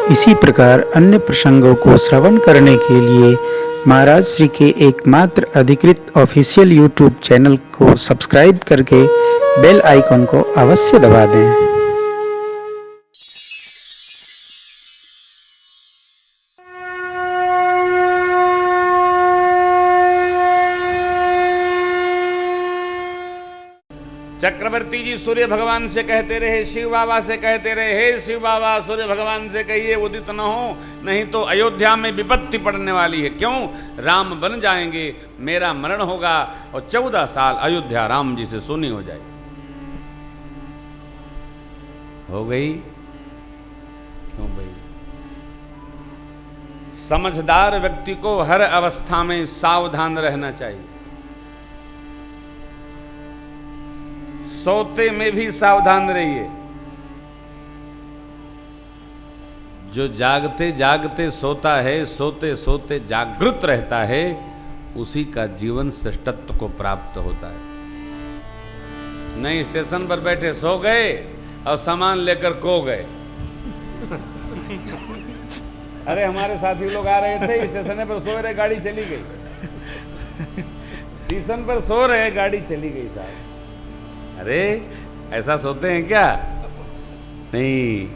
इसी प्रकार अन्य प्रसंगों को श्रवण करने के लिए महाराज श्री के एकमात्र अधिकृत ऑफिशियल यूट्यूब चैनल को सब्सक्राइब करके बेल आइकन को अवश्य दबा दें। चक्रवर्ती जी सूर्य भगवान से कहते रहे, शिव बाबा से कहते रहे, हे शिव बाबा सूर्य भगवान से कहिए उदित न हो, नहीं तो अयोध्या में विपत्ति पड़ने वाली है। क्यों? राम बन जाएंगे, मेरा मरण होगा और 14 साल अयोध्या राम जी से सोनी हो जाएगी। हो गई? क्यों भाई? समझदार व्यक्ति को हर अवस्था में सावधान रहना चाहिए। सोते में भी सावधान रहिए। जो जागते जागते सोता है, सोते सोते जागृत रहता है, उसी का जीवन श्रेष्ठत्व को प्राप्त होता है। नहीं स्टेशन पर बैठे सो गए और सामान लेकर खो गए। अरे हमारे साथी लोग आ रहे थे, स्टेशन पर सो रहे, गाड़ी चली गई। स्टेशन पर सो रहे, गाड़ी चली गई साहब। अरे ऐसा सोते हैं क्या? नहीं,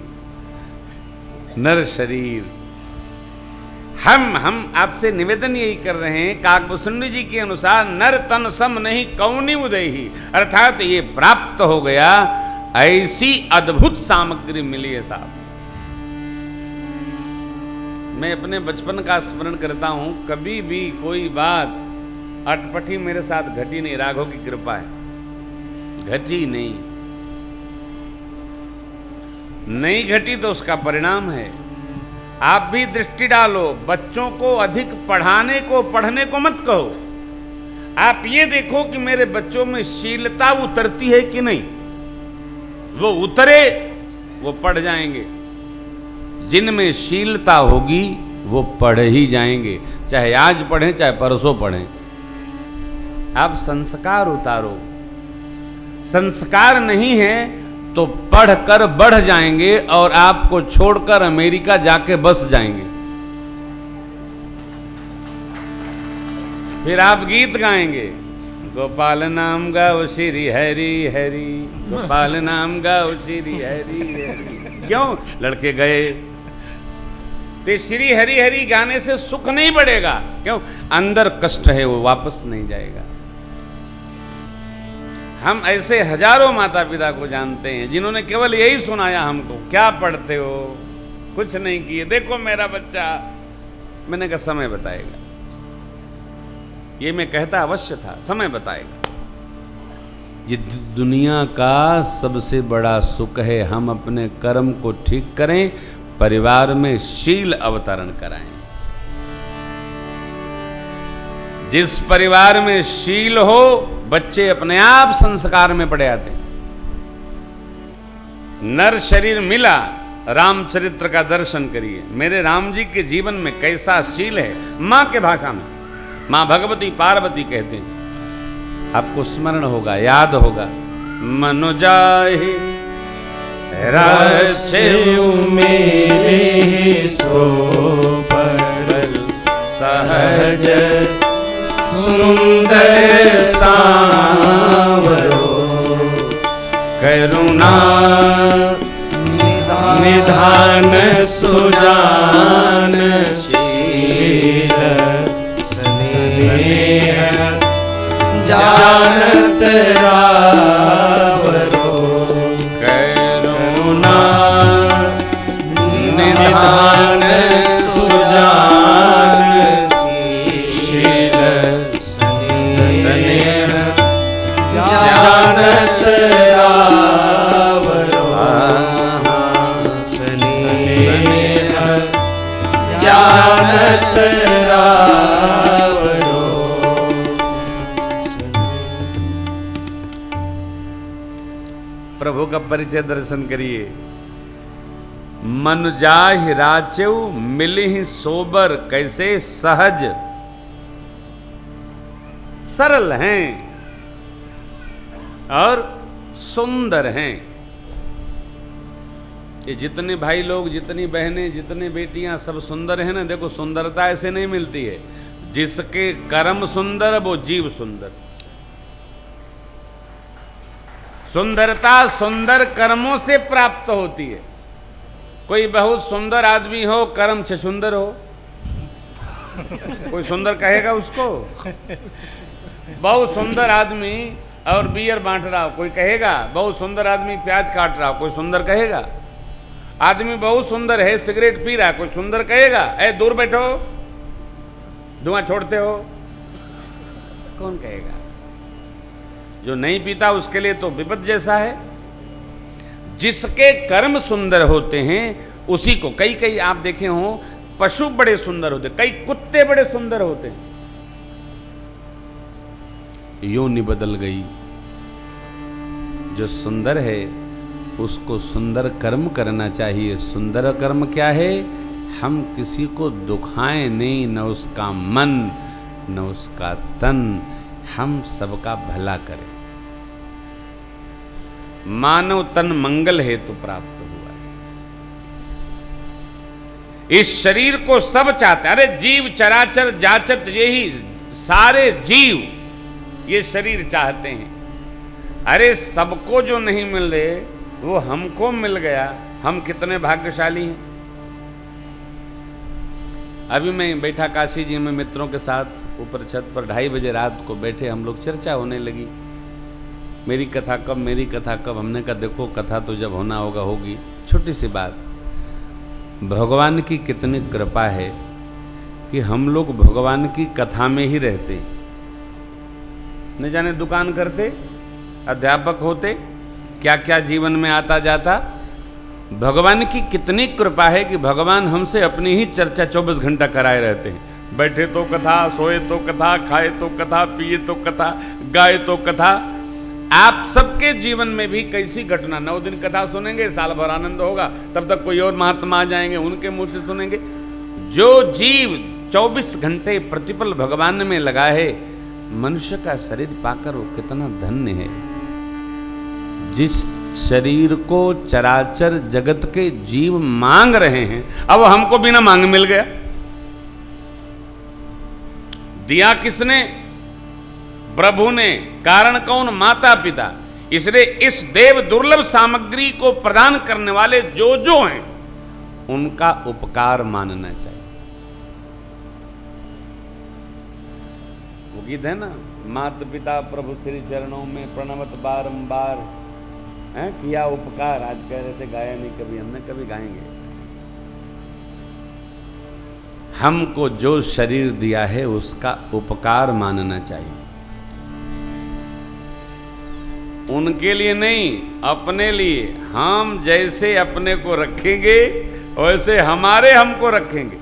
नर शरीर। हम आपसे निवेदन यही कर रहे हैं, काकभूषुंडी जी के अनुसार नर तन सम नहीं कौनि उदयहि, अर्थात ये प्राप्त हो गया, ऐसी अद्भुत सामग्री मिली है साहब। मैं अपने बचपन का स्मरण करता हूं, कभी भी कोई बात अटपटी मेरे साथ घटी नहीं, राघव की कृपा है, घटी नहीं घटी तो उसका परिणाम है। आप भी दृष्टि डालो, बच्चों को अधिक पढ़ने को मत कहो। आप ये देखो कि मेरे बच्चों में शीलता उतरती है कि नहीं। वो उतरे, वो पढ़ जाएंगे। जिनमें शीलता होगी वो पढ़ ही जाएंगे, चाहे आज पढ़ें चाहे परसों पढ़ें। आप संस्कार उतारो। संस्कार नहीं है तो पढ़कर बढ़ जाएंगे और आपको छोड़कर अमेरिका जाके बस जाएंगे। फिर आप गीत गाएंगे, गोपाल नाम गाओ श्री हरि हरि, गोपाल नाम गाओ श्री हरि हरि। क्यों? लड़के गए तो श्री हरि हरि गाने से सुख नहीं बढ़ेगा। क्यों? अंदर कष्ट है, वो वापस नहीं जाएगा। हम ऐसे हजारों माता पिता को जानते हैं जिन्होंने केवल यही सुनाया हमको, क्या पढ़ते हो? कुछ नहीं किए, देखो मेरा बच्चा। मैंने कहा समय बताएगा। ये मैं कहता अवश्य था, समय बताएगा। ये दुनिया का सबसे बड़ा सुख है, हम अपने कर्म को ठीक करें, परिवार में शील अवतरण कराएं। जिस परिवार में शील हो, बच्चे अपने आप संस्कार में पड़े आते हैं। नर शरीर मिला, रामचरित्र का दर्शन करिए। मेरे राम जी के जीवन में कैसा शील है। मां के भाषा में मां भगवती पार्वती कहते हैं, आपको स्मरण होगा, याद होगा। मनुजाहि राचेउ मेरे सो पर सहज सुंदर सांवरो, करुणा निधान सुजान शील स्नेह जानत रावरो, करुणा निधान सुजान शील स्नेह जानत रावरो, स्नेह जानत रावरो। प्रभु का परिचय दर्शन करिए। मन जाहि राचेउ मिलिहि सोबर, कैसे सहज सरल हैं और सुंदर हैं। ये जितने भाई लोग, जितनी बहनें, जितनी बेटियां सब सुंदर हैं ना, देखो सुंदरता ऐसे नहीं मिलती है। जिसके कर्म सुंदर वो जीव सुंदर। सुंदरता सुंदर कर्मों से प्राप्त होती है। कोई बहुत सुंदर आदमी हो, कर्म छछुंदर हो, कोई सुंदर कहेगा उसको? बहुत सुंदर आदमी और बियर बांट रहा हो, कोई कहेगा? बहुत सुंदर आदमी प्याज काट रहा हो, कोई सुंदर कहेगा? आदमी बहुत सुंदर है, सिगरेट पी रहा है, कोई सुंदर कहेगा? ए दूर बैठो, धुआं छोड़ते हो, कौन कहेगा? जो नहीं पीता उसके लिए तो विपद जैसा है। जिसके कर्म सुंदर होते हैं उसी को, कई आप देखे हो पशु बड़े सुंदर होते, कई कुत्ते बड़े सुंदर होते। योनि बदल गई। जो सुंदर है उसको सुंदर कर्म करना चाहिए। सुंदर कर्म क्या है? हम किसी को दुखाएं नहीं, न उसका मन न उसका तन, हम सबका भला करें। मानव तन मंगल हेतु प्राप्त हुआ है। इस शरीर को सब चाहते हैं। अरे जीव चराचर जाचत, यही सारे जीव ये शरीर चाहते हैं। अरे सबको जो नहीं मिल रहे वो हमको मिल गया, हम कितने भाग्यशाली हैं। अभी मैं बैठा काशी जी में मित्रों के साथ ऊपर छत पर, 2:30 बजे रात को बैठे हम लोग, चर्चा होने लगी। मेरी कथा कब, मेरी कथा कब। हमने कहा देखो कथा तो जब होना होगा होगी। छोटी सी बात, भगवान की कितनी कृपा है कि हम लोग भगवान की कथा में ही रहते। न जाने दुकान करते, अध्यापक होते, क्या क्या जीवन में आता जाता। भगवान की कितनी कृपा है कि भगवान हमसे अपनी ही चर्चा 24 घंटा कराए रहते हैं। बैठे तो कथा, सोए तो कथा, खाए तो कथा, पिए तो कथा, गाए तो कथा। आप सबके जीवन में भी कैसी घटना, 9 दिन कथा सुनेंगे, साल भर आनंद होगा, तब तक कोई और महात्मा आ जाएंगे, उनके मुंह से सुनेंगे। जो जीव 24 घंटे प्रतिपल भगवान में लगा है, मनुष्य का शरीर पाकर वो कितना धन्य है। जिस शरीर को चराचर जगत के जीव मांग रहे हैं, अब हमको बिना मांग मिल गया। दिया किसने? प्रभु ने। कारण कौन? माता पिता। इसलिए इस देव दुर्लभ सामग्री को प्रदान करने वाले जो हैं उनका उपकार मानना चाहिए। वो गीत है ना, माता पिता प्रभु श्री चरणों में प्रणवत बारंबार, हैं किया उपकार। आज कह रहे थे गाया नहीं कभी, हमने कभी गाएंगे। हमको जो शरीर दिया है उसका उपकार मानना चाहिए। उनके लिए नहीं, अपने लिए। हम जैसे अपने को रखेंगे वैसे हमारे हमको रखेंगे।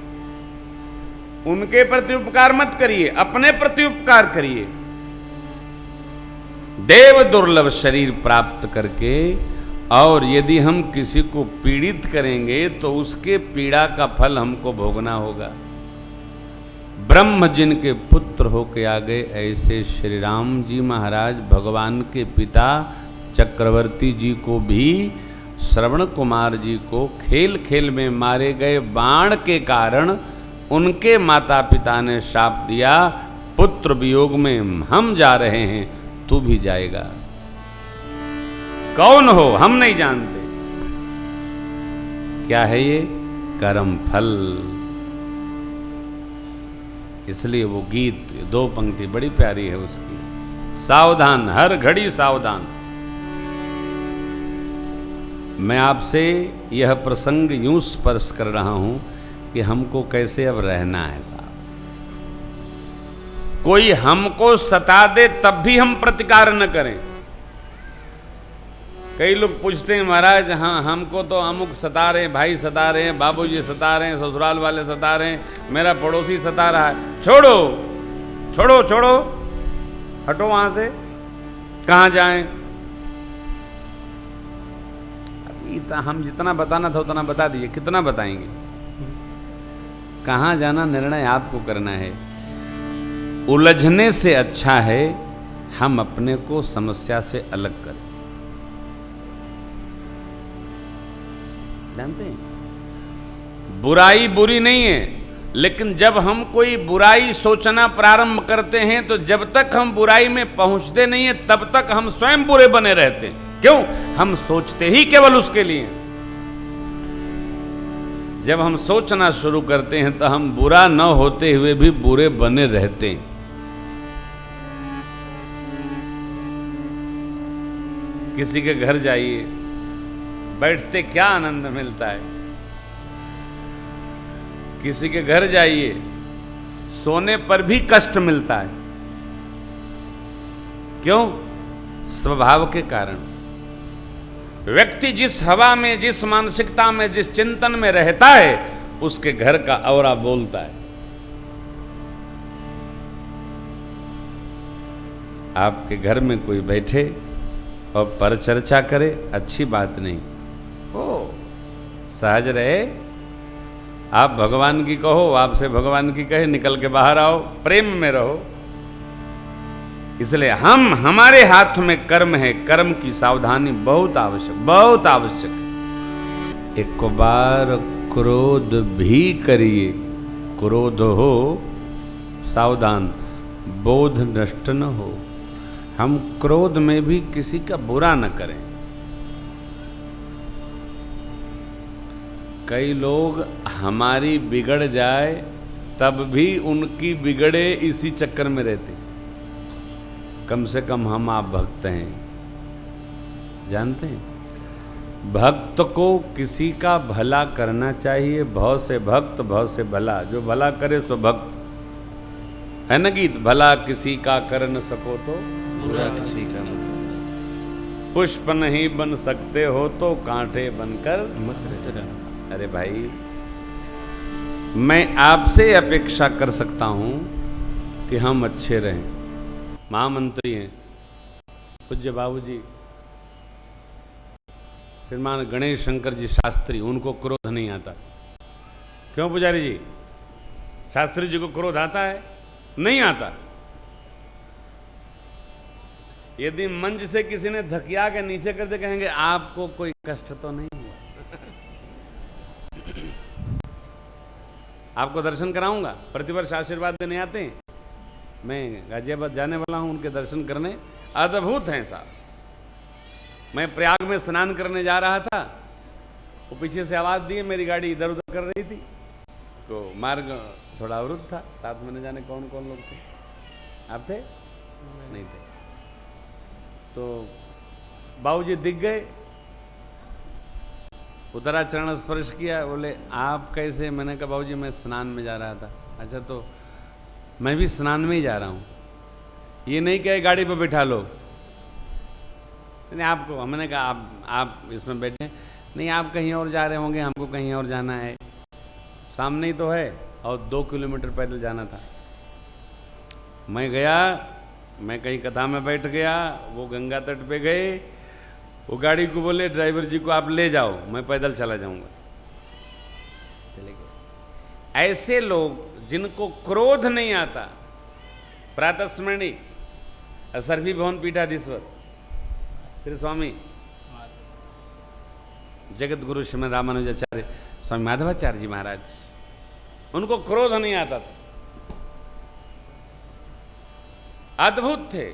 उनके प्रति उपकार मत करिए, अपने प्रति उपकार करिए। देव दुर्लभ शरीर प्राप्त करके, और यदि हम किसी को पीड़ित करेंगे तो उसके पीड़ा का फल हमको भोगना होगा। ब्रह्म जिनके पुत्र होके आ गए, ऐसे श्री राम जी महाराज भगवान के पिता चक्रवर्ती जी को भी, श्रवण कुमार जी को खेल खेल में मारे गए बाण के कारण उनके माता पिता ने शाप दिया, पुत्र वियोग में हम जा रहे हैं, तू भी जाएगा। कौन हो हम नहीं जानते। क्या है ये? कर्म फल। इसलिए वो गीत 2 पंक्ति बड़ी प्यारी है उसकी, सावधान, हर घड़ी सावधान। मैं आपसे यह प्रसंग यूं स्पर्श कर रहा हूं कि हमको कैसे अब रहना है साहब। कोई हमको सता दे तब भी हम प्रतिकार न करें। कई लोग पूछते हैं महाराज, हाँ हमको तो अमुक सता रहे, भाई सता रहे हैं, बाबूजी सता रहे हैं, ससुराल वाले सता रहे हैं, मेरा पड़ोसी सता रहा है। छोड़ो छोड़ो छोड़ो, हटो वहां से। कहाँ जाएं? अभी हम जितना बताना था उतना बता दिए, कितना बताएंगे? कहाँ जाना निर्णय आपको करना है। उलझने से अच्छा है हम अपने को समस्या से अलग करें। जानते हैं, बुराई बुरी नहीं है, लेकिन जब हम कोई बुराई सोचना प्रारंभ करते हैं तो जब तक हम बुराई में पहुंचते नहीं हैं तब तक हम स्वयं बुरे बने रहते हैं। क्यों? हम सोचते ही केवल उसके लिए। जब हम सोचना शुरू करते हैं तो हम बुरा न होते हुए भी बुरे बने रहते हैं। किसी के घर जाइए, बैठते क्या आनंद मिलता है। किसी के घर जाइए, सोने पर भी कष्ट मिलता है। क्यों? स्वभाव के कारण। व्यक्ति जिस हवा में, जिस मानसिकता में, जिस चिंतन में रहता है, उसके घर का औरा बोलता है। आपके घर में कोई बैठे और परचर्चा करे, अच्छी बात नहीं। ओ सहज रहे, आप भगवान की कहो, आपसे भगवान की कहे, निकल के बाहर आओ, प्रेम में रहो। इसलिए हमारे हाथ में कर्म है, कर्म की सावधानी बहुत आवश्यक, बहुत आवश्यक है। एक बार क्रोध भी करिए, क्रोध हो सावधान, बोध नष्ट न हो। हम क्रोध में भी किसी का बुरा न करें। कई लोग हमारी बिगड़ जाए तब भी उनकी बिगड़े इसी चक्कर में रहते। कम से कम हम आप भक्त हैं, जानते हैं, भक्त को किसी का भला करना चाहिए। भव से भक्त, भव से भला, जो भला करे सो भक्त। है ना गीत, भला किसी का कर न सको तो बुरा किसी का मत करना, पुष्प नहीं बन सकते हो तो कांटे बनकर मत रहना। अरे भाई, मैं आपसे अपेक्षा कर सकता हूं कि हम अच्छे रहें। महामंत्री हैं पूज्य बाबूजी श्रीमान गणेश शंकर जी शास्त्री, उनको क्रोध नहीं आता। क्यों पुजारी जी? शास्त्री जी को क्रोध आता है? नहीं आता। यदि मंच से किसी ने धकिया के नीचे कर दे, कहेंगे आपको कोई कष्ट तो नहीं हुआ? आपको दर्शन कराऊंगा, प्रतिवर्ष आशीर्वाद देने आते हैं। मैं गाजियाबाद जाने वाला हूं उनके दर्शन करने, अद्भुत हैं साहब। मैं प्रयाग में स्नान करने जा रहा था, वो पीछे से आवाज दिए, मेरी गाड़ी इधर उधर कर रही थी, तो मार्ग थोड़ा अवरुद्ध था। साथ में न जाने कौन कौन लोग थे। आप थे? नहीं थे। तो बाबूजी दिख गए, उतरा, चरण स्पर्श किया, बोले आप कैसे? मैंने कहा बाबूजी मैं स्नान में जा रहा था। अच्छा, तो मैं भी स्नान में ही जा रहा हूँ। ये नहीं कहे गाड़ी पर बैठा लो, नहीं आपको, हमने कहा आप इसमें बैठे, नहीं आप कहीं और जा रहे होंगे, हमको कहीं और जाना है, सामने ही तो है, और 2 किलोमीटर पैदल जाना था। मैं गया, मैं कहीं कथा में बैठ गया, वो गंगा तट पे गए, वो गाड़ी को बोले ड्राइवर जी को आप ले जाओ, मैं पैदल चला जाऊंगा। चले गए। ऐसे लोग जिनको क्रोध नहीं आता, प्रातः स्मरणी असर्वी भवन पीठाधीश्वर श्री स्वामी जगत गुरु श्रीमद रामानुजाचार्य स्वामी माधवाचार्य जी महाराज, उनको क्रोध नहीं आता था। अद्भुत थे।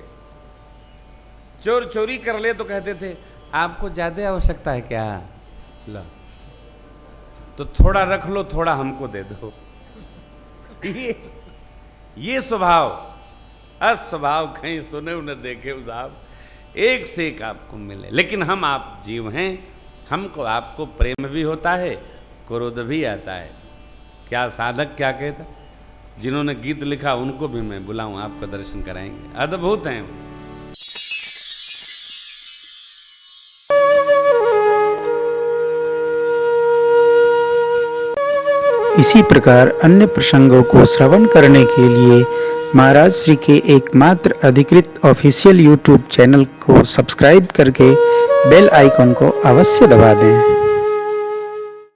चोर चोरी कर ले तो कहते थे आपको ज्यादा आवश्यकता है क्या? लो तो थोड़ा रख लो, थोड़ा हमको दे दो। ये स्वभाव, अस्वभाव कहीं सुने उन्हें देखे साहब, एक से एक आपको मिले। लेकिन हम आप जीव हैं, हमको आपको प्रेम भी होता है, क्रोध भी आता है। क्या साधक क्या कहता, जिन्होंने गीत लिखा उनको भी मैं बुलाऊं, आपका दर्शन कराएंगे। अद्भुत हैं। इसी प्रकार अन्य प्रसंगों को श्रवण करने के लिए महाराज श्री के एकमात्र अधिकृत ऑफिशियल यूट्यूब चैनल को सब्सक्राइब करके बेल आइकन को अवश्य दबा दें।